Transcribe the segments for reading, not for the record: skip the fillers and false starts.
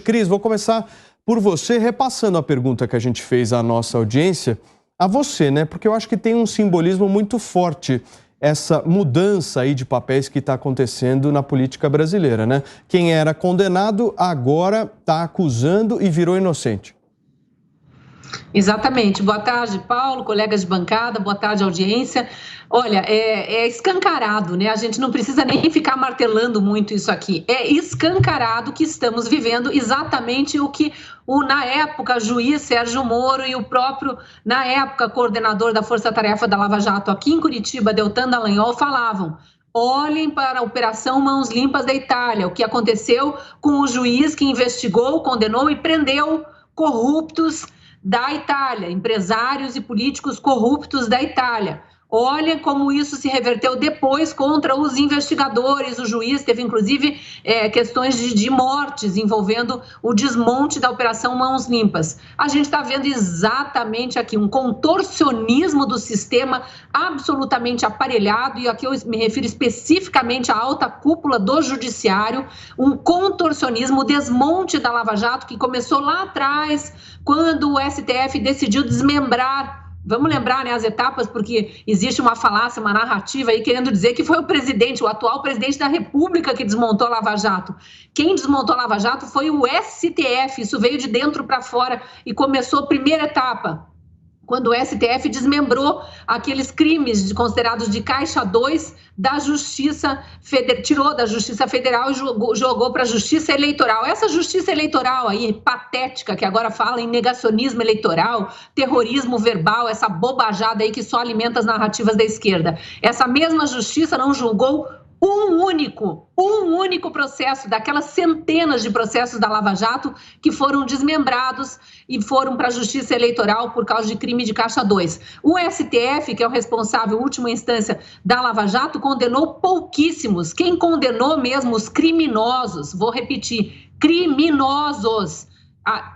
Cris, vou começar por você, repassando a pergunta que a gente fez à nossa audiência, a você, né? Porque eu acho que tem um simbolismo muito forte essa mudança aí de papéis que está acontecendo na política brasileira, né? Quem era condenado agora está acusando e virou inocente. Exatamente. Boa tarde, Paulo, colegas de bancada, boa tarde, audiência. Olha, é escancarado, né? A gente não precisa nem ficar martelando muito isso aqui. É escancarado que estamos vivendo exatamente o que na época, juiz Sérgio Moro e o próprio, na época, coordenador da Força Tarefa da Lava Jato aqui em Curitiba, Deltan Dallagnol, falavam. Olhem para a Operação Mãos Limpas da Itália, o que aconteceu com o juiz que investigou, condenou e prendeu corruptos da Itália, empresários e políticos corruptos da Itália. Olha como isso se reverteu depois contra os investigadores. O juiz teve, inclusive, questões de mortes envolvendo o desmonte da Operação Mãos Limpas. A gente está vendo exatamente aqui um contorcionismo do sistema absolutamente aparelhado, e aqui eu me refiro especificamente à alta cúpula do judiciário, um contorcionismo, o desmonte da Lava Jato, que começou lá atrás, quando o STF decidiu desmembrar. Vamos lembrar, né, as etapas, porque existe uma falácia, uma narrativa aí querendo dizer que foi o presidente, o atual presidente da República que desmontou a Lava Jato. Quem desmontou a Lava Jato foi o STF, isso veio de dentro para fora e começou a primeira etapa, quando o STF desmembrou aqueles crimes considerados de caixa 2 da Justiça Federal, tirou da Justiça Federal e jogou para a Justiça Eleitoral. Essa Justiça Eleitoral aí, patética, que agora fala em negacionismo eleitoral, terrorismo verbal, essa bobajada aí que só alimenta as narrativas da esquerda. Essa mesma Justiça não julgou um único processo, daquelas centenas de processos da Lava Jato que foram desmembrados e foram para a Justiça Eleitoral por causa de crime de caixa 2. O STF, que é o responsável, última instância da Lava Jato, condenou pouquíssimos. Quem condenou mesmo os criminosos, vou repetir, criminosos,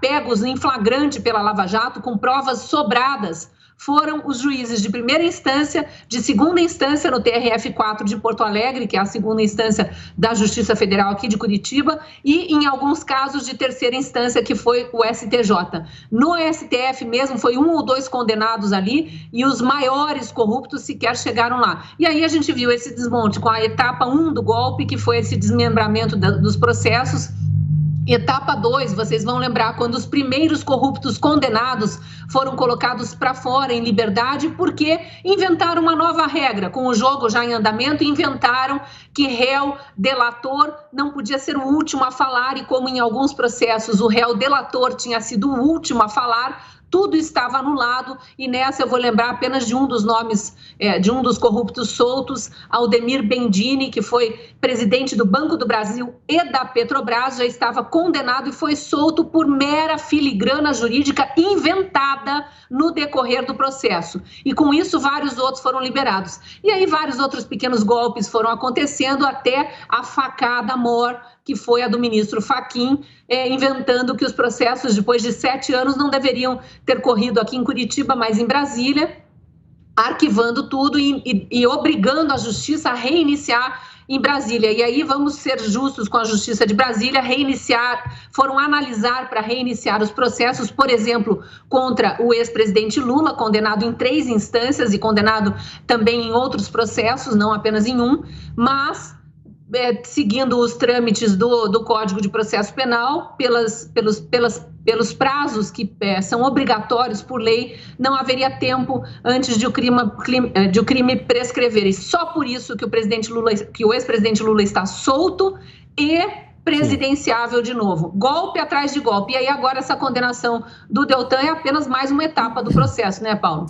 pegos em flagrante pela Lava Jato com provas sobradas, foram os juízes de primeira instância, de segunda instância no TRF4 de Porto Alegre, que é a segunda instância da Justiça Federal aqui de Curitiba, e em alguns casos de terceira instância, que foi o STJ. No STF mesmo, foi 1 ou 2 condenados ali, e os maiores corruptos sequer chegaram lá. E aí a gente viu esse desmonte com a etapa 1 do golpe, que foi esse desmembramento dos processos. Etapa 2, vocês vão lembrar, quando os primeiros corruptos condenados foram colocados para fora em liberdade, porque inventaram uma nova regra. Com o jogo já em andamento, inventaram que réu delator não podia ser o último a falar, e como em alguns processos o réu delator tinha sido o último a falar, tudo estava anulado. E nessa eu vou lembrar apenas de um dos nomes, de um dos corruptos soltos, Aldemir Bendini, que foi presidente do Banco do Brasil e da Petrobras, já estava condenado e foi solto por mera filigrana jurídica inventada no decorrer do processo. E com isso vários outros foram liberados. E aí vários outros pequenos golpes foram acontecendo até a facada mor, que foi a do ministro Fachin, inventando que os processos, depois de 7 anos, não deveriam ter corrido aqui em Curitiba, mas em Brasília, arquivando tudo e obrigando a Justiça a reiniciar em Brasília. E aí vamos ser justos com a Justiça de Brasília, foram analisar para reiniciar os processos, por exemplo, contra o ex-presidente Lula, condenado em 3 instâncias e condenado também em outros processos, não apenas em um, mas seguindo os trâmites do Código de Processo Penal, pelos prazos que são obrigatórios por lei, não haveria tempo antes de o crime prescrever. E só por isso que o ex-presidente Lula está solto e presidenciável de novo. Golpe atrás de golpe. E aí agora essa condenação do Deltan é apenas mais uma etapa do processo, né, Paulo?